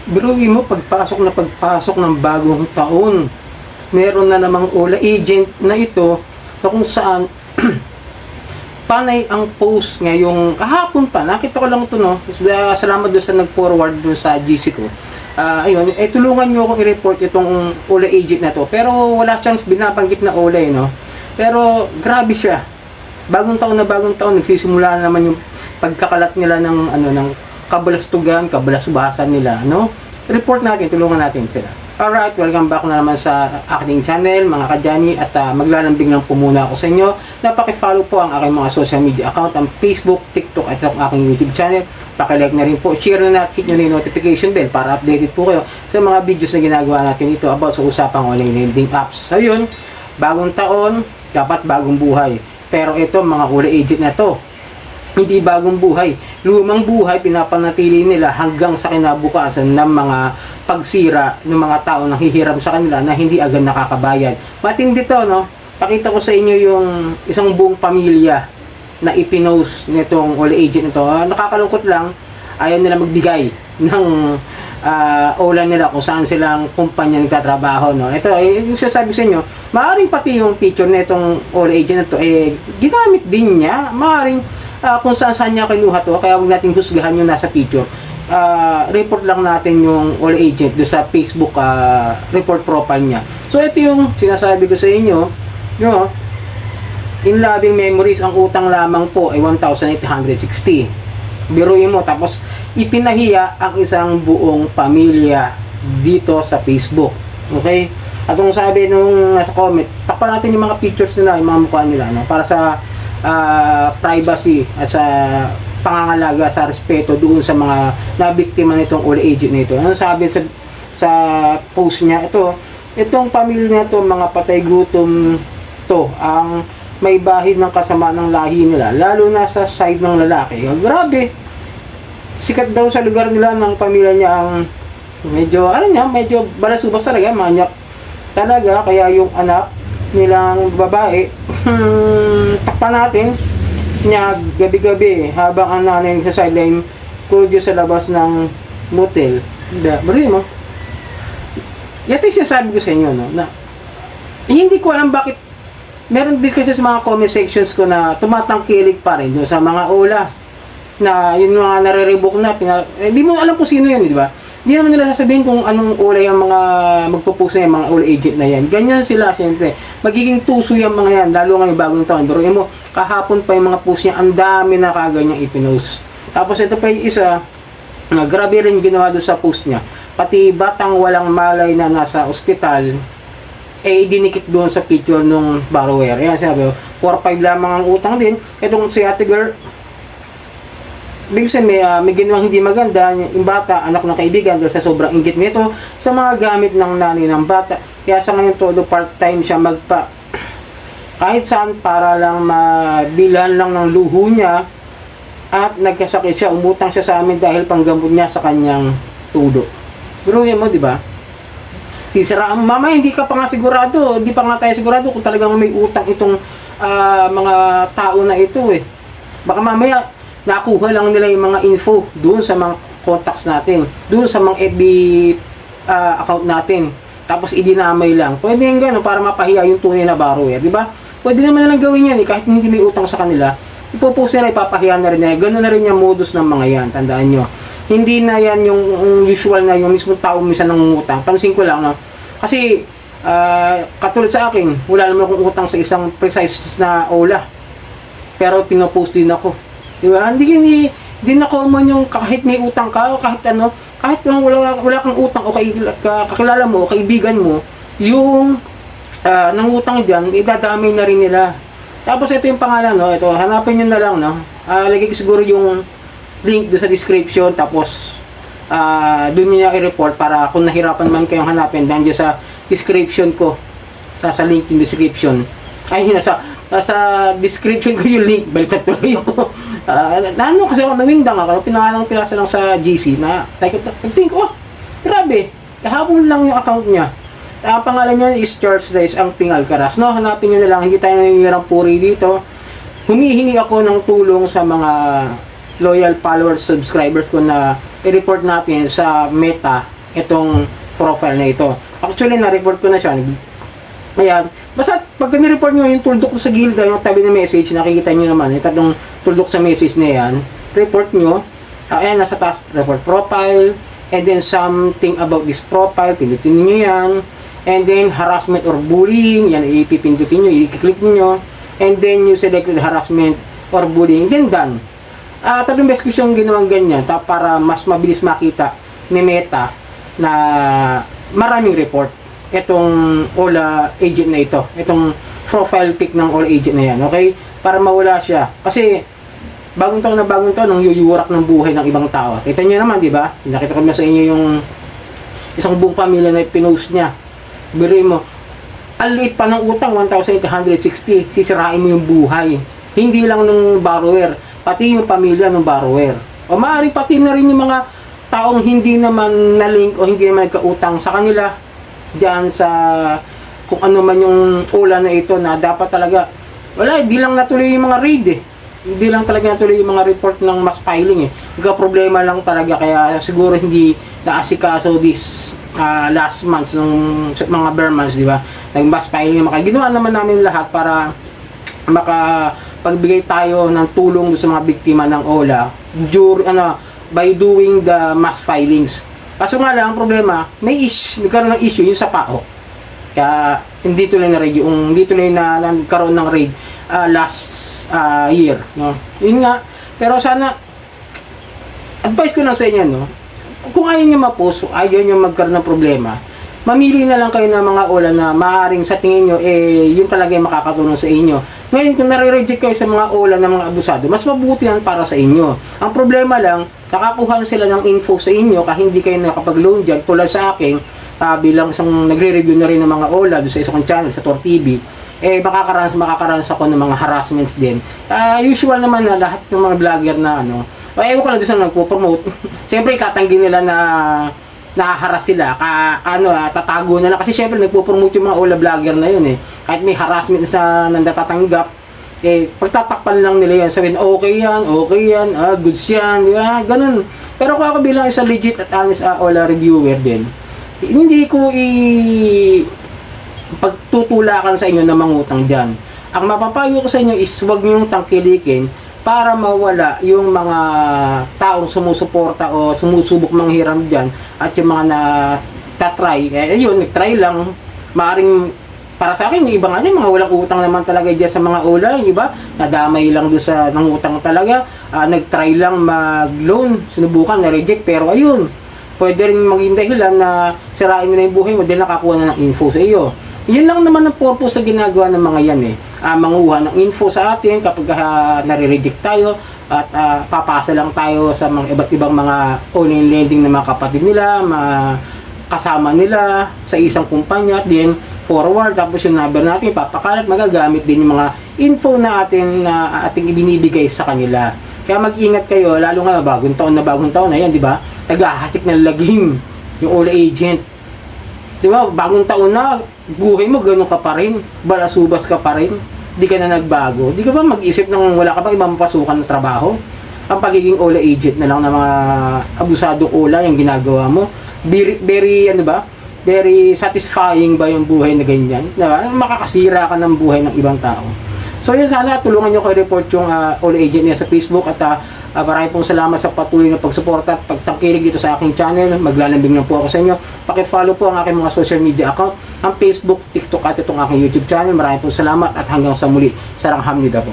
Biruin mo, pagpasok ng bagong taon, meron na namang OLA agent na ito na kung saan panay ang post ngayong kahapon pa. Nakita ko lang ito, no? Salamat doon sa nag-forward doon sa GC ko. Ayun, tulungan nyo akong i-report itong OLA agent na to. Pero wala siyang binabanggit na OLA, no? Pero grabe siya. Bagong taon, nagsisimula na naman yung pagkakalat nila ng ng kabalastugan, kabalasbasan nila, no? Report natin, tulungan natin sila. Alright, welcome back na naman sa aking channel, mga kadyani, at maglalambing lang po muna ako sa inyo. Napaki-follow po ang aking mga social media account, ang Facebook, TikTok, at ang aking YouTube channel. Paki-like na rin po, share na hit nyo na yung notification bell para updated po kayo sa mga videos na ginagawa natin ito about sa usapang online lending apps. So yun, bagong taon, dapat bagong buhay. Pero ito, mga OLA agent na to, hindi bagong buhay. Lumang buhay, pinapanatili nila hanggang sa kinabukasan ng mga pagsira ng mga tao nang hihiram sa kanila na hindi agad nakakabayad. Matindi to, no? Pakita ko sa inyo yung isang buong pamilya na ipinost nitong OLA agent nito. Nakakalungkot lang, ayaw nila magbigay ng OLA nila kung saan silang kumpanya nagtatrabaho, no? Ito, yung sasabi sa inyo, maaaring pati yung picture na itong OLA agent na to, ginamit din niya, maaaring kung saan niya kinuha to, kaya huwag natin husgahan yung nasa picture. Report lang natin yung OLA agent do sa Facebook report profile niya. So ito yung sinasabi ko sa inyo, no? In loving memories, ang utang lamang po ay 1,860. Biruin mo, tapos ipinahiya ang isang buong pamilya dito sa Facebook. Okay? At kung sabi nung nasa comment, takpan natin yung mga pictures nila, yung mga mukha nila, no? Para sa privacy at sa pangangalaga, sa respeto doon sa mga nabiktima nitong OLA agent nito. Ano sabi sa post niya? Itong pamilya nito, mga patay gutom to, ang may bahid ng kasama ng lahi nila, lalo na sa side ng lalaki. Grabe, sikat daw sa lugar nila ng pamilya niya ang medyo balasubas talaga, manyak talaga. Kaya yung anak nilang babae, takpan natin niya gabi-gabi habang ang nanay sa sideline kudyo sa labas ng motel. Bari mo, ito yung sinasabi ko sa inyo, no, na hindi ko alam bakit meron din kasi sa mga comment sections ko na tumatangkilik pa rin sa mga OLA na yun mga nare-revoke na di mo alam kung sino yun, di ba? Di naman nila sasabihin kung anong OLA yung mga magpo-post na yung mga OLA agent na yan. Ganyan sila, siyempre. Magiging tuso yung mga yan, lalo ngayong bagong taon. Pero mo, kahapon pa yung mga post niya, ang dami na kaganyang ipinost. Tapos ito pa yung isa, na grabe rin ginawa doon sa post niya. Pati batang walang malay na nasa ospital, dinikit doon sa picture nung borrower. Ayan, sabi, 4-5 lamang ang utang din. Itong si ate girl, bigyan may ginawang hindi maganda yung bata, anak ng kaibigan, dahil sa sobrang inggit nito sa mga gamit ng nanay ng bata. Kaya sa ngayon todo part-time siya kahit saan para lang mabilhan lang ng luho niya, at nagkasakit siya, umutang siya sa amin dahil panggamot niya sa kanyang tulo. Gruya mo, di ba? Sisiraan, mama, hindi ka pa nga sigurado, hindi pa nga tayo sigurado kung talagang may utang itong mga tao na ito Baka mamaya nakuha lang nila yung mga info doon sa mga contacts natin, doon sa mga FB account natin, tapos idinamay lang. Pwede yung gano'n para mapahiya yung tunay na borrower, di ba? Pwede naman nilang gawin yan kahit hindi may utang sa kanila, ipopost nila, ipapahiya na rin nila. Gano'n na rin yung modus ng mga yan, tandaan nyo. Hindi na yan yung usual na yung mismo tao minsan nangungutang. Pansin ko lang, no? Kasi katulad sa akin, wala naman akong utang sa isang precise na OLA, pero pinopost din ako. Diba? Hindi na common yung kahit may utang ka o kahit wala kang utang o kakilala mo o kaibigan mo, yung nangutang dyan, idadamay na rin nila. Tapos ito yung pangalan, no? Ito, hanapin nyo na lang, no? Lagay ko siguro yung link doon sa description, tapos doon nyo i-report para kung nahirapan man kayong hanapin, nandiyo sa description ko, nasa link yung description. Ay, nasa description ko yung link. Baliktad tuloy ako. Kasi ako nawindang ako. Pinangalang pinasa lang sa GC na nag-think ko, grabe. Kahapon lang yung account niya. Pangalan niya is Charles Reyes ang Pingalcaras. No, hanapin niyo na lang. Hindi tayo nangingirang puri dito. Humihingi ako ng tulong sa mga loyal followers, subscribers ko na i-report natin sa Meta itong profile na ito. Actually, na-report ko na siya. Ayan. Basta pag ni-report nyo yung tuldok sa gilid, yung tabi ng message, nakikita nyo naman, yung tatlong tuldok sa message na yan, report nyo. Ayan, nasa task, report profile, and then something about this profile, pindutin nyo yan. And then, harassment or bullying, yan, ipipindutin nyo, i-click nyo. And then, you selected harassment or bullying, then done. Tatlong beses ko siyang ginawang ganyan, para mas mabilis makita ni Meta na maraming report itong OLA agent na ito, itong profile pic ng OLA agent na yan, okay? Para mawala siya. Kasi, bagong taon, nang yuyurak ng buhay ng ibang tao. Kita niyo naman, di ba? Nakita ko na sa inyo yung isang buong pamilya na pinost niya. Biruin mo, ang liit pa ng utang, 1,860, sisirain mo yung buhay. Hindi lang ng borrower, pati yung pamilya ng borrower. O maaaring pati na rin yung mga taong hindi naman na-link o hindi naman nagkautang sa kanila diyan sa kung ano man yung OLA na ito na dapat talaga wala, hindi lang natuloy yung mga raid hindi lang talaga natuloy yung mga report ng mass filing problema lang talaga, kaya siguro hindi naasikaso this last months ng mga bare months, di ba, nag mass filing ginawa naman namin lahat para makapagbigay tayo ng tulong sa mga biktima ng OLA by doing the mass filings. Kaso nga lang, ang problema, nagkaroon ng issue yung sa PAO. Kaya, hindi tuloy na raid hindi tuloy na nagkaroon ng raid last year. No? Yun nga, pero sana, advice ko lang sa inyo, no? Kung ayaw nyo ma-post, ayaw nyo magkaroon ng problema, mamili na lang kayo ng mga OLA na maaaring sa tingin nyo, yun talaga yung makakatulong sa inyo. Ngayon, kung nare-reject kayo sa mga OLA ng mga abusado, mas mabuti yan para sa inyo. Ang problema lang, nakakuha sila ng info sa inyo kahit hindi kayo nakapag-loan dyan. Tulad sa akin, bilang isang nagre-review na rin ng mga OLA doon sa isang channel, sa Tor TV, makakaranas ako ng mga harassments din. Usual naman na lahat ng mga vlogger na ewan ko lang doon sa nagpo-promote. Siyempre, katanggi nila na nahaharas sila, tatago na lang. Kasi siyempre, nagpo-promote yung mga OLA vlogger na yun Kahit may harassment na natatanggap, pagtatakpan lang nila yan, sabihin, okay yan, goods yan, di ba? Ganun. Pero kung ako bilang isang legit at honest OLA reviewer din, hindi ko pagtutulakan sa inyo na mangutang dyan. Ang mapapayo ko sa inyo is huwag niyong tangkilikin para mawala yung mga taong sumusuporta o sumusubok manghiram dyan at yung mga nagtatry, nagtry lang, maaring para sa akin, yung iba nga dyan, mga walang utang naman talaga dyan sa mga OLA, yung iba, nadamay lang doon sa nangutang talaga, nag-try lang mag-loan, sinubukan, na-reject, pero ayun, pwede rin maging dahilan na sirain mo na yung buhay mo dahil nakakuha na ng info sa iyo. Yun lang naman ang purpose sa ginagawa ng mga yan manguha ng info sa atin kapag nare-reject tayo at papasa lang tayo sa mga iba't ibang mga online lending ng mga kapatid nila, kasama nila sa isang kumpanya at din forward, tapos yung number natin papakalat, magagamit din yung mga info na ating ibinibigay sa kanila. Kaya mag-ingat kayo, lalo nga bagong taon na yan, di ba? Tagahasik ng lagim yung OLA agent. Di ba? Bagong taon na, buhay mo ganun ka pa rin, balasubas ka pa rin, di ka na nagbago. Di ka ba mag-isip ng wala ka bang ibang mapasukan na trabaho? Ang pagiging OLA agent na lang ng mga abusadong OLA yung ginagawa mo. Very satisfying ba yung buhay na ganyan? Diba? Makakasira ka ng buhay ng ibang tao. So yun, sana tulungan nyo kayo report yung OLA agent niya sa Facebook at maraming pong salamat sa patuloy na pagsuporta at pagtangkilig dito sa aking channel. Maglalambing lang po ako sa inyo. Paki-follow po ang aking mga social media account, ang Facebook, TikTok at itong aking YouTube channel. Maraming pong salamat at hanggang sa muli. Sarang hamnida po.